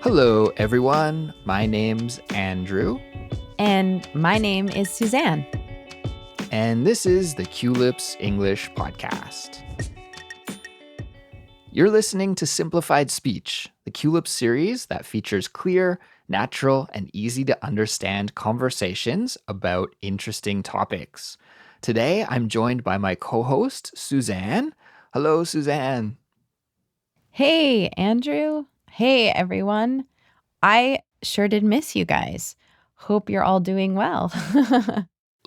Hello, everyone. My name's Andrew, And my name is Suzanne. and this is the Culips English Podcast. You're listening to Simplified Speech, the Culips series that features clear, natural, and easy to understand conversations about interesting topics. Today, I'm joined by my co host, Suzanne. Hello, Suzanne. Hey, Andrew. Hey, everyone. I sure did miss you guys. Hope you're all doing well.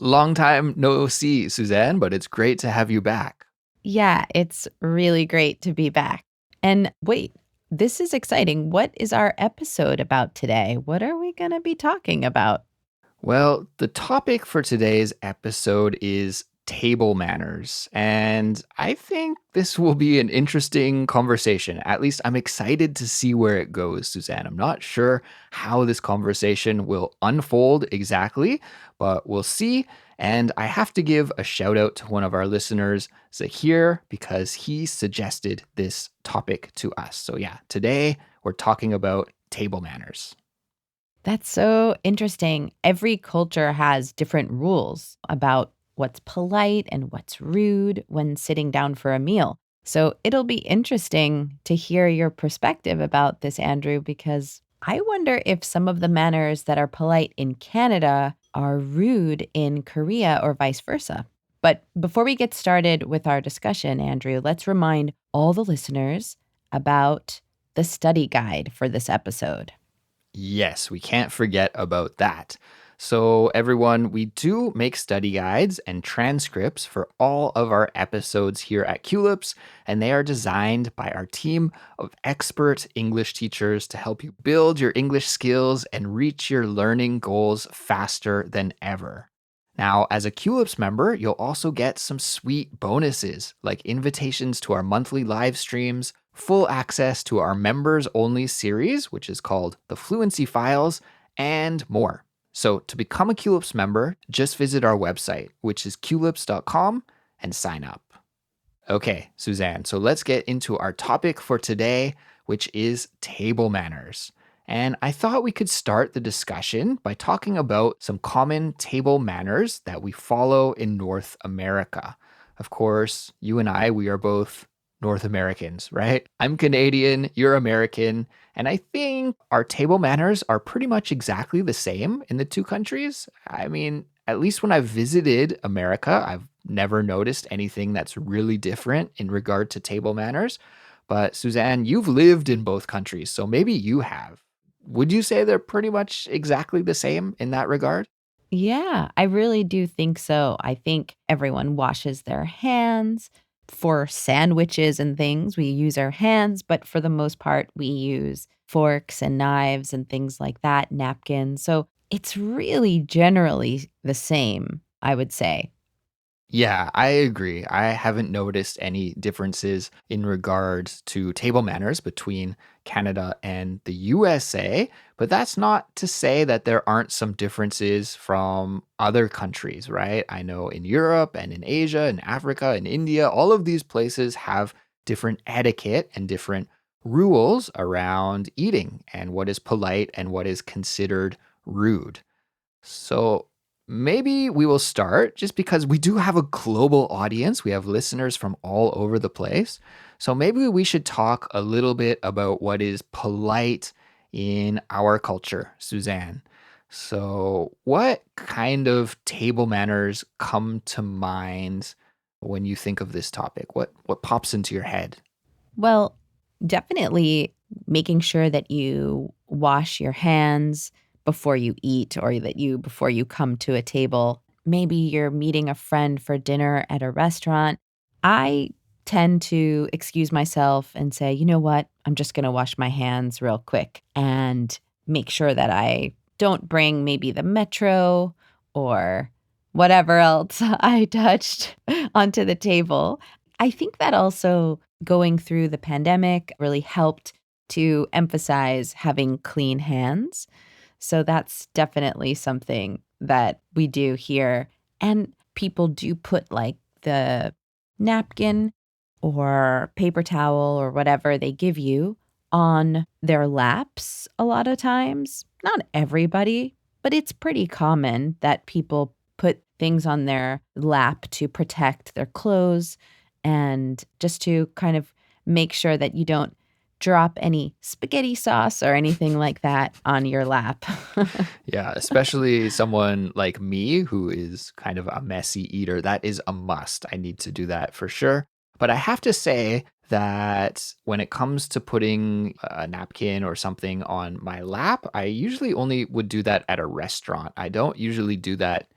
Long time no see, Suzanne, but it's great to have you back. Yeah, it's really great to be back. And wait, this is exciting. What is our episode about today? What are we going to be talking about? Well, the topic for today's episode is table manners. And I think this will be an interesting conversation. At least I'm excited to see where it goes, Suzanne. I'm not sure how this conversation will unfold exactly, but we'll see. And I have to give a shout out to one of our listeners, Zahir, because he suggested this topic to us. So, yeah, today we're talking about table manners. That's so interesting. Every culture has different rules about what's polite and what's rude when sitting down for a meal. So it'll be interesting to hear your perspective about this, Andrew, because I wonder if some of the manners that are polite in Canada are rude in Korea or vice versa. But before we get started with our discussion, Andrew, let's remind all the listeners about the study guide for this episode. Yes, we can't forget about that. So, everyone, we do make study guides and transcripts for all of our episodes here at Culips, and they are designed by our team of expert English teachers to help you build your English skills and reach your learning goals faster than ever. Now, as a Culips member, you'll also get some sweet bonuses like invitations to our monthly live streams, full access to our members only series, which is called the Fluency Files, and more. So, to become a Culips member, just visit our website, which is culips.com, and sign up. Okay, Suzanne, so let's get into our topic for today, which is table manners. And I thought we could start the discussion by talking about some common table manners that we follow in North America. Of course, you and I, we are both North Americans, right? I'm Canadian, you're American, and I think our table manners are pretty much exactly the same in the two countries. I mean, at least when I've visited America, I've never noticed anything that's really different in regard to table manners. But Suzanne, you've lived in both countries, so maybe you have. Would you say they're pretty much exactly the same in that regard? Yeah, I really do think so. I think everyone washes their hands. For sandwiches and things, we use our hands, but for the most part, we use forks and knives and things like that, napkins. So it's really generally the same, I would say. Yeah, I agree. I haven't noticed any differences in regards to table manners between Canada and the USA, but that's not to say that there aren't some differences from other countries, right? I know in Europe and in Asia and Africa and India, all of these places have different etiquette and different rules around eating and what is polite and what is considered rude. So maybe we will start just because we do have a global audience. We have listeners from all over the place. So maybe we should talk a little bit about what is polite in our culture, Suzanne. So, what kind of table manners come to mind when you think of this topic? What pops into your head? Well, definitely making sure that you wash your hands before you eat or that you before you come to a table. Maybe you're meeting a friend for dinner at a restaurant. I tend to excuse myself and say, "You know what? I'm just going to wash my hands real quick," and make sure that I don't bring maybe the metro or whatever else I touched onto the table. I think that also going through the pandemic really helped to emphasize having clean hands. So that's definitely something that we do here. And people do put like the napkin or paper towel or whatever they give you on their laps a lot of times. Not everybody, but it's pretty common that people put things on their lap to protect their clothes and just to kind of make sure that you don't drop any spaghetti sauce or anything like that on your lap. Yeah, especially someone like me who is kind of a messy eater. That is a must. I need to do that for sure. But I have to say that when it comes to putting a napkin or something on my lap, I usually only would do that at a restaurant. I don't usually do that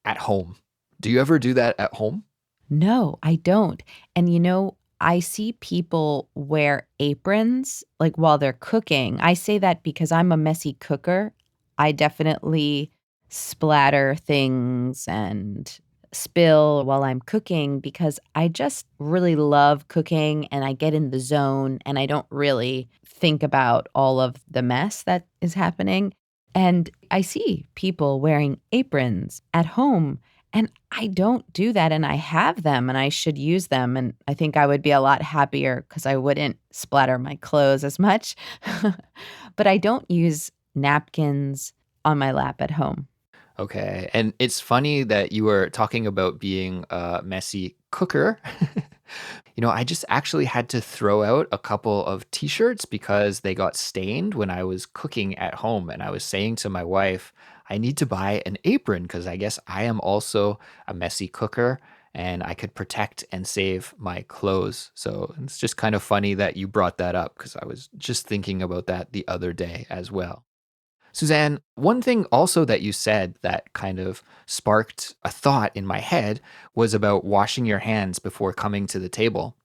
at home. Do you ever do that at home? No, I don't. And I see people wear aprons like while they're cooking. I say that because I'm a messy cooker. I definitely splatter things and spill while I'm cooking because I just really love cooking and I get in the zone and I don't really think about all of the mess that is happening. And I see people wearing aprons at home and I don't do that, and I have them, and I should use them, and I think I would be a lot happier because I wouldn't splatter my clothes as much. But I don't use napkins on my lap at home. Okay. And it's funny that you were talking about being a messy cooker. I just actually had to throw out a couple of t-shirts because they got stained when I was cooking at home. And I was saying to my wife, I need to buy an apron because I guess I am also a messy cooker and I could protect and save my clothes. So it's just kind of funny that you brought that up because I was just thinking about that the other day as well. Suzanne, one thing also that you said that kind of sparked a thought in my head was about washing your hands before coming to the table.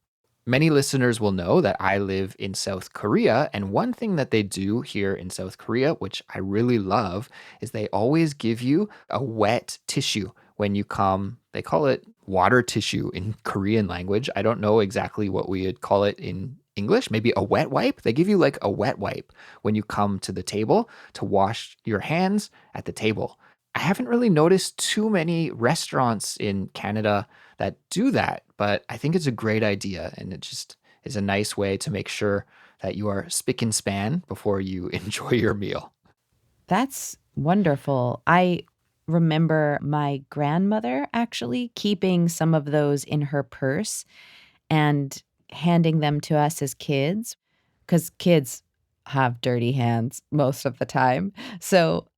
Many listeners will know that I live in South Korea, and one thing that they do here in South Korea, which I really love, is they always give you a wet tissue when you come. They call it water tissue in Korean language. I don't know exactly what we would call it in English, maybe a wet wipe. They give you like a wet wipe when you come to the table to wash your hands at the table. I haven't really noticed too many restaurants in Canada that do that, but I think it's a great idea and it just is a nice way to make sure that you are spick and span before you enjoy your meal. That's wonderful. I remember my grandmother actually keeping some of those in her purse and handing them to us as kids, because kids have dirty hands most of the time. So,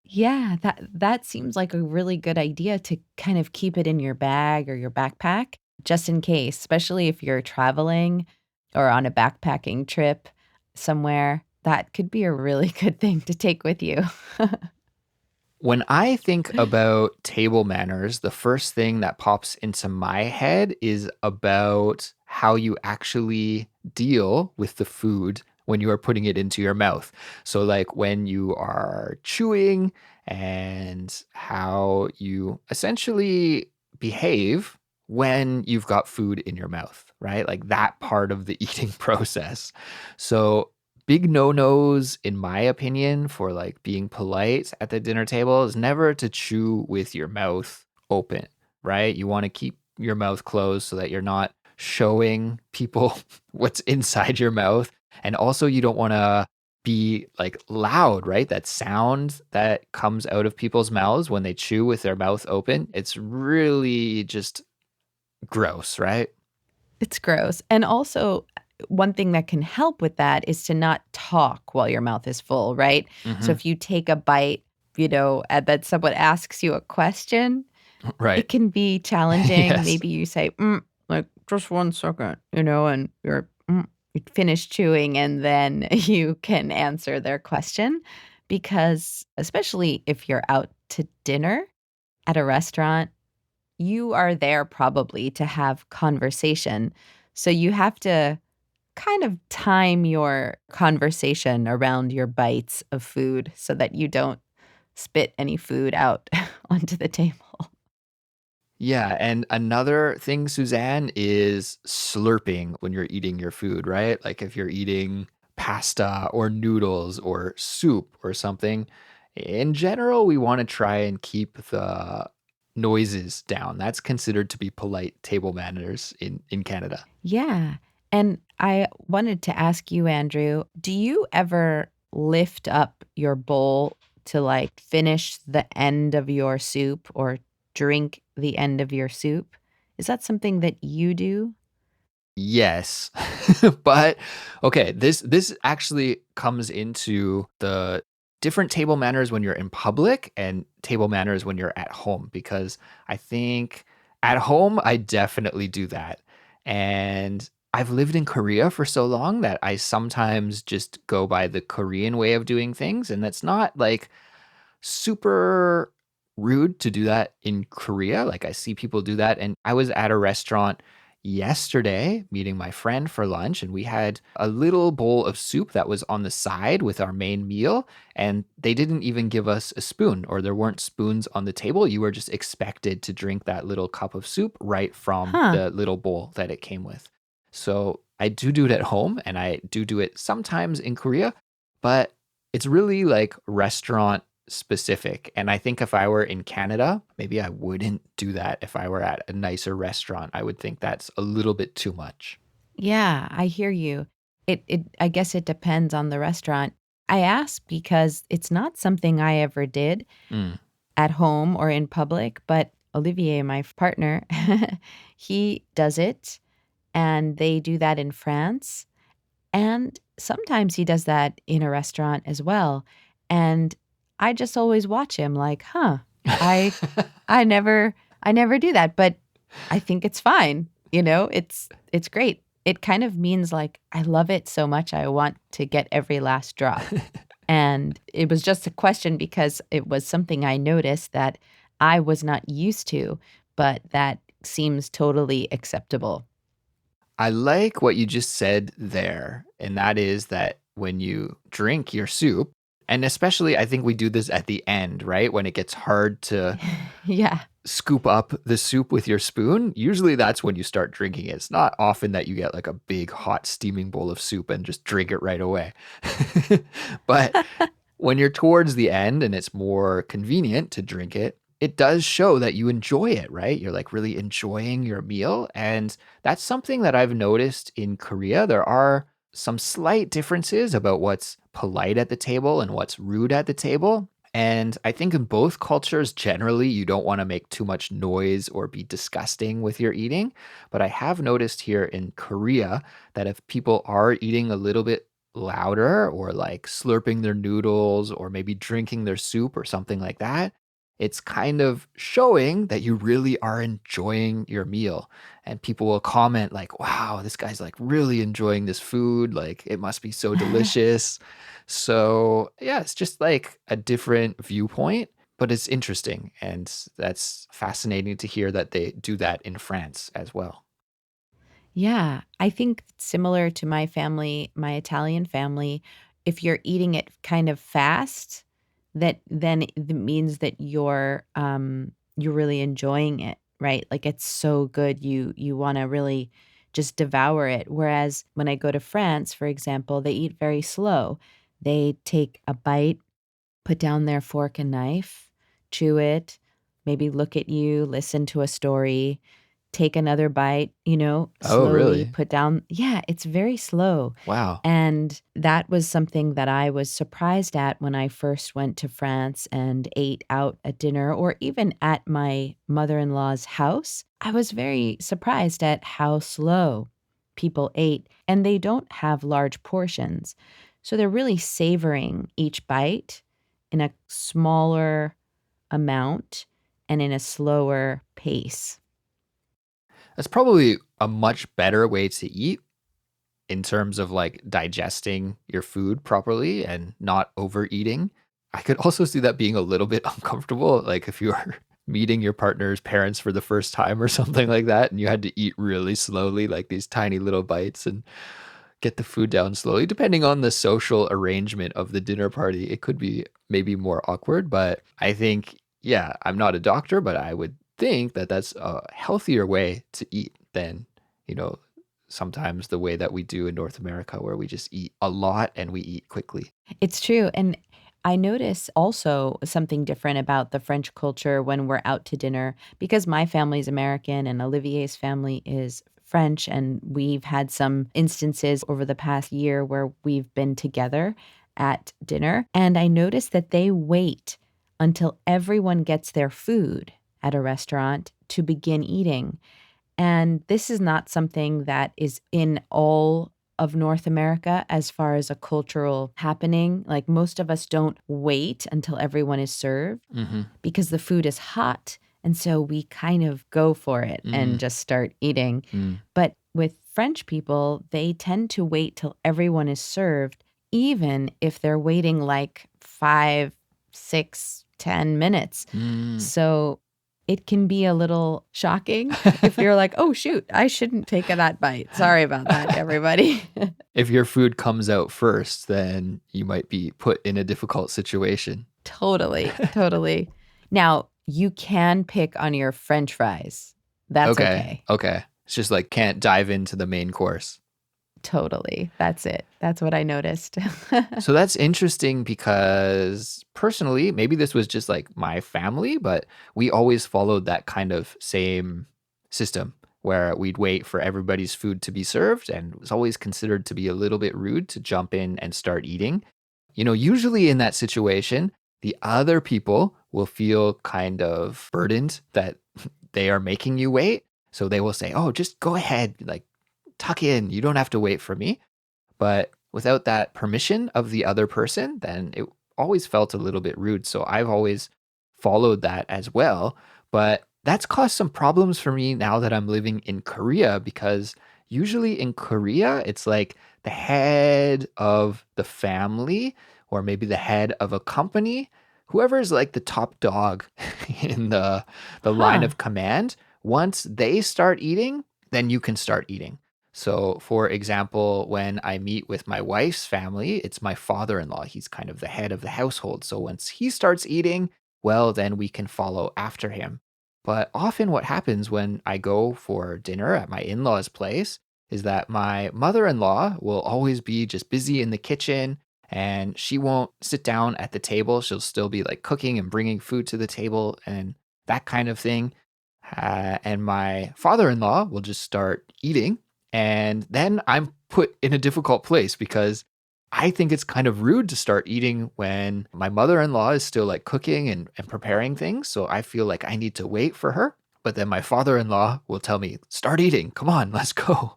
yeah, that seems like a really good idea to kind of keep it in your bag or your backpack just in case, especially if you're traveling or on a backpacking trip somewhere. That could be a really good thing to take with you. When I think about table manners, the first thing that pops into my head is about how you actually deal with the food when you are putting it into your mouth. So, like when you are chewing and how you essentially behave when you've got food in your mouth, right? Like that part of the eating process. So, big no-nos in my opinion for like being polite at the dinner table is never to chew with your mouth open, right? You want to keep your mouth closed so that you're not showing people what's inside your mouth. And also you don't want to be like loud, right? That sound that comes out of people's mouths when they chew with their mouth open, it's really just gross, right? It's gross. And also, one thing that can help with that is to not talk while your mouth is full, right? So Hmm. if you take a bite, and then someone asks you a question, Right. it can be challenging. Yes. Maybe you say, like, just 1 second, and you finish chewing and then you can answer their question. Because especially if you're out to dinner at a restaurant, you are there probably to have conversation. So you have to kind of time your conversation around your bites of food so that you don't spit any food out onto the table. Yeah, and another thing, Suzanne, is slurping when you're eating your food, right? Like if you're eating pasta or noodles or soup or something, in general, we want to try and keep the noises down. That's considered to be polite table manners in Canada. Yeah. And I wanted to ask you, Andrew, do you ever lift up your bowl to like finish the end of your soup or drink the end of your soup? Is that something that you do? Yes. But okay, this actually comes into the different table manners when you're in public and table manners when you're at home, because I think at home I definitely do that. And I've lived in Korea for so long that I sometimes just go by the Korean way of doing things, and that's not like super rude to do that in Korea. Like I see people do that. And I was at a restaurant yesterday meeting my friend for lunch, and we had a little bowl of soup that was on the side with our main meal. And they didn't even give us a spoon, or there weren't spoons on the table. You were just expected to drink that little cup of soup right from Huh. the little bowl that it came with. So I do it at home, and I do it sometimes in Korea, but it's really like restaurant specific. And I think if I were in Canada, maybe I wouldn't do that. If I were at a nicer restaurant, I would think that's a little bit too much. Yeah, I hear you. It I guess it depends on the restaurant. I ask because it's not something I ever did Mm. at home or in public, but Olivier, my partner, he does it and they do that in France. And sometimes he does that in a restaurant as well. And I just always watch him like, "Huh, I I never I never do that, but I think it's fine." It's great. It kind of means like I love it so much I want to get every last drop. And it was just a question because it was something I noticed that I was not used to, but that seems totally acceptable. I like what you just said there. And that is that when you drink your soup, and especially I think we do this at the end, right? When it gets hard to Yeah. scoop up the soup with your spoon, usually that's when you start drinking it. It's not often that you get like a big hot steaming bowl of soup and just drink it right away. But when you're towards the end and it's more convenient to drink it, it does show that you enjoy it, right? You're like really enjoying your meal. And that's something that I've noticed in Korea. There are some slight differences about what's polite at the table and what's rude at the table. And I think in both cultures, generally, you don't want to make too much noise or be disgusting with your eating. But I have noticed here in Korea that if people are eating a little bit louder or like slurping their noodles or maybe drinking their soup or something like that, it's kind of showing that you really are enjoying your meal. And people will comment like, wow, this guy's like really enjoying this food. Like it must be so delicious. So, yeah, it's just like a different viewpoint, but it's interesting. And that's fascinating to hear that they do that in France as well. Yeah, I think similar to my family, my Italian family, if you're eating it kind of fast, that then it means that you're really enjoying it, right? Like it's so good you want to really just devour it. Whereas when I go to France, for example, they eat very slow. They take a bite, put down their fork and knife, chew it, maybe look at you, listen to a story, take another bite, Oh, slowly really? put down. Yeah, it's very slow. Wow. And that was something that I was surprised at when I first went to France and ate out at dinner or even at my mother-in-law's house. I was very surprised at how slow people ate, and they don't have large portions. So they're really savoring each bite in a smaller amount and in a slower pace. That's probably a much better way to eat in terms of like digesting your food properly and not overeating. I could also see that being a little bit uncomfortable. Like if you're meeting your partner's parents for the first time or something like that, and you had to eat really slowly, like these tiny little bites and get the food down slowly, depending on the social arrangement of the dinner party, it could be maybe more awkward. But I think, yeah, I'm not a doctor, but I would think that that's a healthier way to eat than, you know, sometimes the way that we do in North America, where we just eat a lot and we eat quickly. It's true, and I notice also something different about the French culture when we're out to dinner because my family's American and Olivier's family is French, and we've had some instances over the past year where we've been together at dinner. And I noticed that they wait until everyone gets their food at a restaurant to begin eating. And this is not something that is in all of North America as far as a cultural happening. Like most of us don't wait until everyone is served Mm-hmm. because the food is hot. And so we kind of go for it and just start eating. Mm. But with French people, they tend to wait till everyone is served, even if they're waiting like 5, 6, 10 minutes. Mm. So it can be a little shocking if you're like, oh, shoot, I shouldn't take that bite. Sorry about that, everybody. If your food comes out first, then you might be put in a difficult situation. Totally, totally. Now, you can pick on your French fries. That's okay. Okay. It's just like can't dive into the main course. Totally. That's it. That's what I noticed. So that's interesting because personally, maybe this was just like my family, but we always followed that kind of same system where we'd wait for everybody's food to be served, and it was always considered to be a little bit rude to jump in and start eating. Usually in that situation, the other people will feel kind of burdened that they are making you wait. So they will say, oh, just go ahead, like tuck in. You don't have to wait for me. But without that permission of the other person, then it always felt a little bit rude. So I've always followed that as well. But that's caused some problems for me now that I'm living in Korea, because usually in Korea, it's like the head of the family or maybe the head of a company, whoever is like the top dog in the line Huh. of command. Once they start eating, then you can start eating. So, for example, when I meet with my wife's family, it's my father-in-law. He's kind of the head of the household. So once he starts eating, well, then we can follow after him. But often what happens when I go for dinner at my in-laws' place is that my mother-in-law will always be just busy in the kitchen, and she won't sit down at the table. She'll still be like cooking and bringing food to the table and that kind of thing. And my father-in-law will just start eating, and then I'm put in a difficult place because I think it's kind of rude to start eating when my mother-in-law is still like cooking and preparing things. So I feel like I need to wait for her. But then my father-in-law will tell me, start eating. Come on, let's go.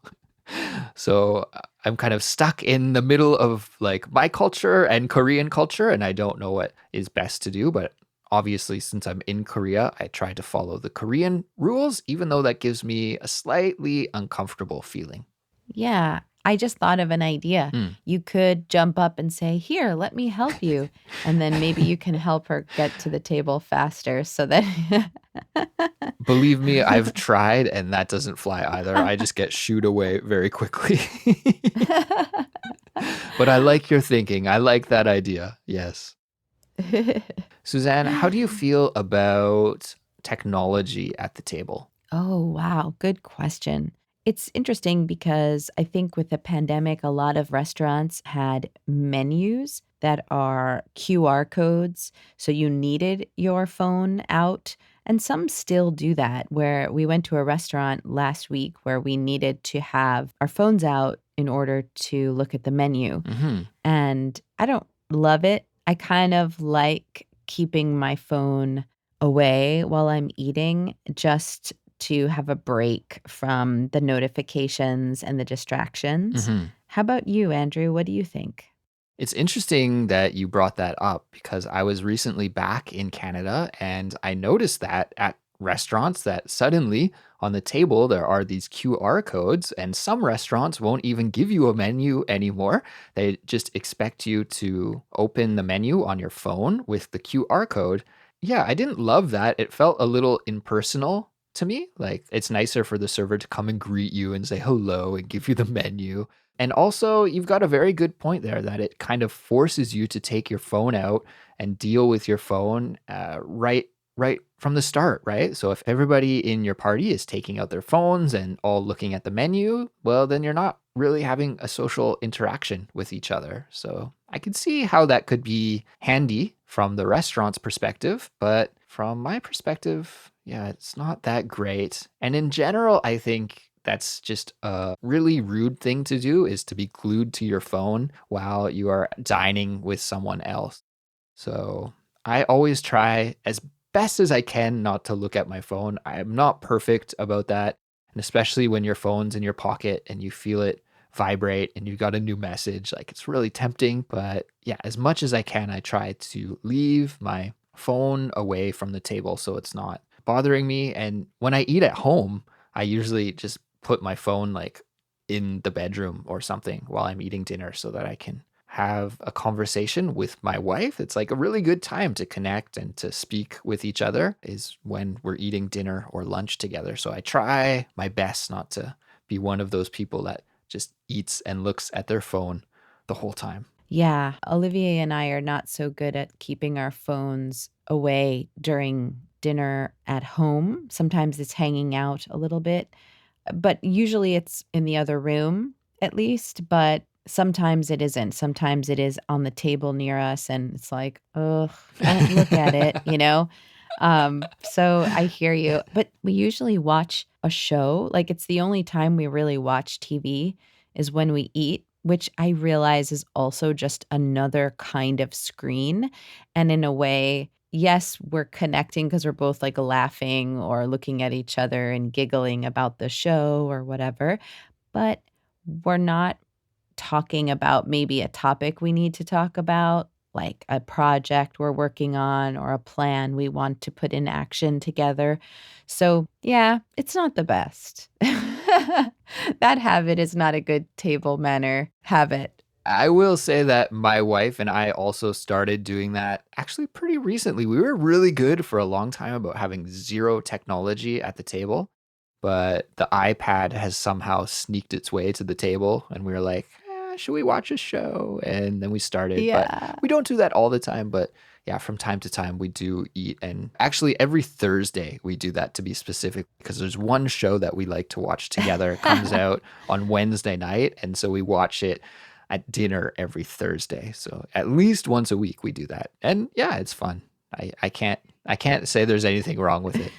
So I'm kind of stuck in the middle of like my culture and Korean culture, and I don't know what is best to do. But obviously, since I'm in Korea, I try to follow the Korean rules, even though that gives me a slightly uncomfortable feeling. Yeah. I just thought of an idea. Hmm. You could jump up and say, here, let me help you. And then maybe you can help her get to the table faster so that. Believe me, I've tried, and that doesn't fly either. I just get shooed away very quickly. But I like your thinking. I like that idea. Yes. Suzanne, how do you feel about technology at the table? Oh, wow. Good question. It's interesting because I think with the pandemic, a lot of restaurants had menus that are QR codes. So you needed your phone out. And some still do that, where we went to a restaurant last week where we needed to have our phones out in order to look at the menu. Hmm. And I don't love it. I kind of like keeping my phone away while I'm eating just to have a break from the notifications and the distractions. Hmm. How about you, Andrew? What do you think? It's interesting that you brought that up because I was recently back in Canada and I noticed that at restaurants that suddenly on the table there are these QR codes, and some restaurants won't even give you a menu anymore. They just expect you to open the menu on your phone with the QR code. Yeah, I didn't love that. It felt a little impersonal to me. Like it's nicer for the server to come and greet you and say hello and give you the menu. And also, you've got a very good point there that it kind of forces you to take your phone out and deal with your phone right from the start, right? So if everybody in your party is taking out their phones and all looking at the menu, well, then you're not really having a social interaction with each other. So I could see how that could be handy from the restaurant's perspective, but from my perspective, yeah, it's not that great. And in general, I think that's just a really rude thing to do, is to be glued to your phone while you are dining with someone else. So I always try as best as I can not to look at my phone. I'm not perfect about that. And especially when your phone's in your pocket and you feel it vibrate and you've got a new message, like it's really tempting. But yeah, as much as I can, I try to leave my phone away from the table so it's not bothering me. And when I eat at home, I usually just put my phone like in the bedroom or something while I'm eating dinner so that I can have a conversation with my wife. It's like a really good time to connect and to speak with each other is when we're eating dinner or lunch together. So I try my best not to be one of those people that just eats and looks at their phone the whole time. Yeah, Olivier and I are not so good at keeping our phones away during dinner at home. Sometimes it's hanging out a little bit, but usually it's in the other room at least, but sometimes it isn't. Sometimes it is on the table near us and it's like, "Ugh, don't look at it," you know? So I hear you, but we usually watch a show. Like, it's the only time we really watch TV is when we eat, which I realize is also just another kind of screen. And in a way, yes, we're connecting because we're both like laughing or looking at each other and giggling about the show or whatever, but we're not talking about maybe a topic we need to talk about, like a project we're working on or a plan we want to put in action together. So, yeah, it's not the best. That habit is not a good table manner habit. I will say that my wife and I also started doing that actually pretty recently. We were really good for a long time about having zero technology at the table, but the iPad has somehow sneaked its way to the table, and we were like, should we watch a show? And then we started, but Yeah. we don't do that all the time. But yeah, from time to time, we do eat. And actually, every Thursday, we do that to be specific because there's one show that we like to watch together. It comes out on Wednesday night. And so we watch it at dinner every Thursday. So at least once a week we do that. And yeah, it's fun. I can't say there's anything wrong with it.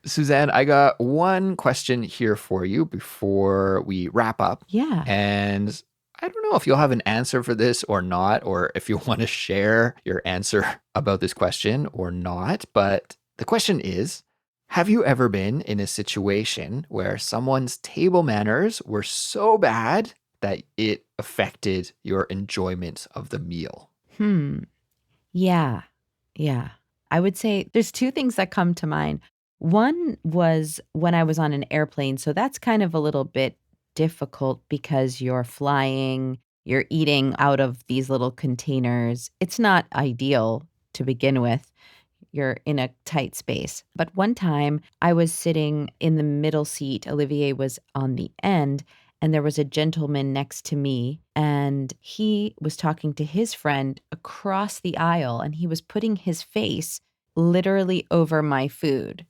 Suzanne, I got one question here for you before we wrap up. Yeah. And I don't know if you'll have an answer for this or not, or if you want to share your answer about this question or not. But the question is, have you ever been in a situation where someone's table manners were so bad that it affected your enjoyment of the meal? Hmm. Yeah. Yeah. I would say there's 2 things that come to mind. One was when I was on an airplane, so that's kind of a little bit difficult because you're flying, you're eating out of these little containers. It's not ideal to begin with. You're in a tight space. But one time I was sitting in the middle seat, Olivier was on the end, and there was a gentleman next to me, and he was talking to his friend across the aisle, and he was putting his face literally over my food,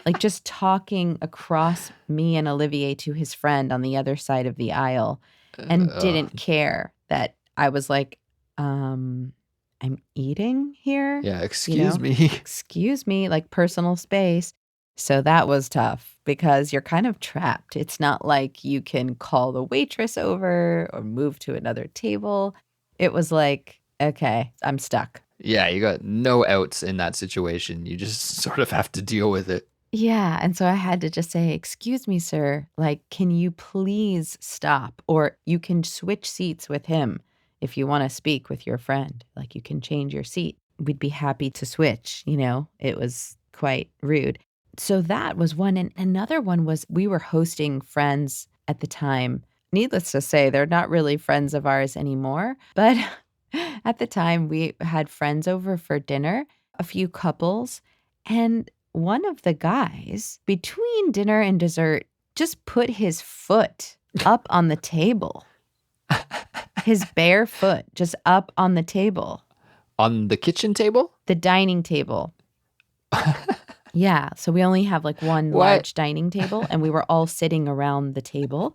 like just talking across me and Olivier to his friend on the other side of the aisle and Uh, didn't care that I was like, um, I'm eating here, yeah, you excuse know? me. Excuse me, like personal space. So that was tough because you're kind of trapped. It's not like you can call the waitress over or move to another table. It was like, okay, I'm stuck. Yeah, you got no outs in that situation. You just sort of have to deal with it. Yeah, and so I had to just say, "Excuse me, sir, like, can you please stop? Or you can switch seats with him if you wanna speak with your friend, like, you can change your seat. We'd be happy to switch," you know? It was quite rude. So that was one, and another one was we were hosting friends at the time. Needless to say, they're not really friends of ours anymore, but at the time, we had friends over for dinner, a few couples, and one of the guys, between dinner and dessert, just put his foot up on the table, his bare foot just up on the table, On the kitchen table? the dining table. Yeah, so we only have, like, one What? large dining table, and we were all sitting around the table,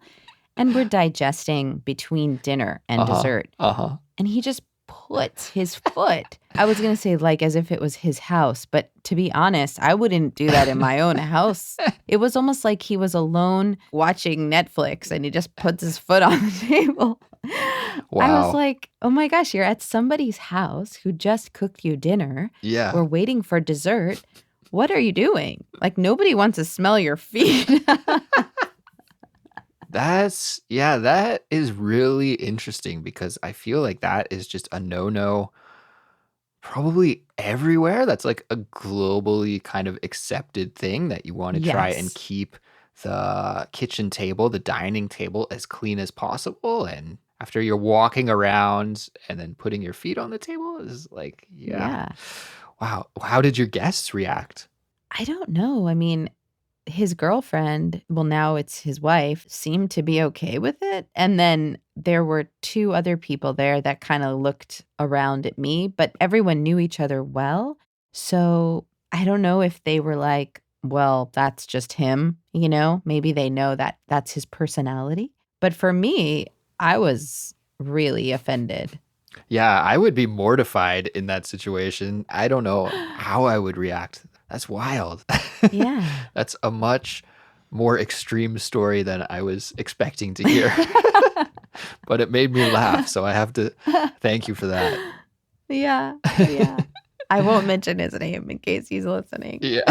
and we're digesting between dinner and Uh-huh. dessert, Uh-huh. and he just puts his foot. I was going to say like as if it was his house, but to be honest, I wouldn't do that in my own house. It was almost like he was alone watching Netflix and he just puts his foot on the table. I was Wow. like, oh my gosh, you're at somebody's house who just cooked you dinner. Yeah. We're waiting for dessert. What are you doing? Like nobody wants to smell your feet. That is really interesting because I feel like that is just a no-no probably everywhere. That's like a globally kind of accepted thing that you want to try and Yes. keep the kitchen table, the dining table as clean as possible. And after you're walking around and then putting your feet on the table is like, yeah. Yeah. Wow. How did your guests react? I don't know. I mean, his girlfriend, well, now it's his wife, seemed to be okay with it. And then there were two other people there that kind of looked around at me, but everyone knew each other well. So I don't know if they were like, well, that's just him, maybe they know that that's his personality. But for me, I was really offended. Yeah, I would be mortified in that situation. I don't know how I would react. That's wild. Yeah. That's a much more extreme story than I was expecting to hear. But it made me laugh, so I have to thank you for that. Yeah. Yeah. I won't mention his name in case he's listening. Yeah.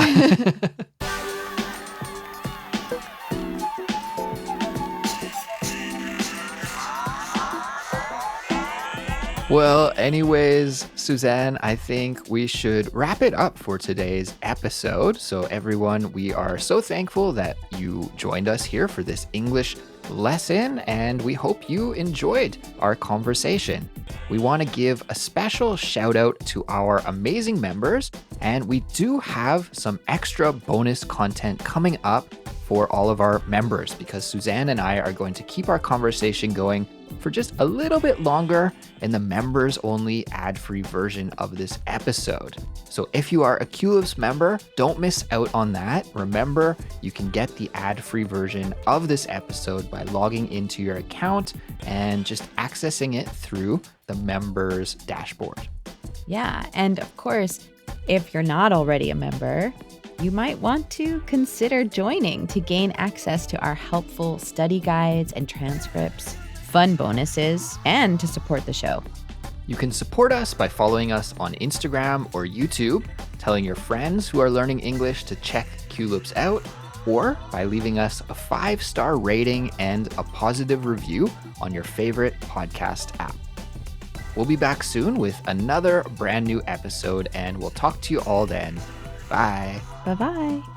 Well, anyways, Suzanne, I think we should wrap it up for today's episode. So, everyone, we are so thankful that you joined us here for this English lesson, and we hope you enjoyed our conversation. We want to give a special shout out to our amazing members, and we do have some extra bonus content coming up for all of our members because Suzanne and I are going to keep our conversation going for just a little bit longer in the members only ad-free version of this episode. So if you are a Culips member, don't miss out on that. Remember, you can get the ad-free version of this episode by logging into your account and just accessing it through the members dashboard. Yeah. And of course, if you're not already a member, you might want to consider joining to gain access to our helpful study guides and transcripts, fun bonuses, and to support the show. You can support us by following us on Instagram or YouTube, telling your friends who are learning English to check Culips out, or by leaving us a 5-star rating and a positive review on your favorite podcast app. We'll be back soon with another brand new episode, and we'll talk to you all then. Bye. Bye-bye.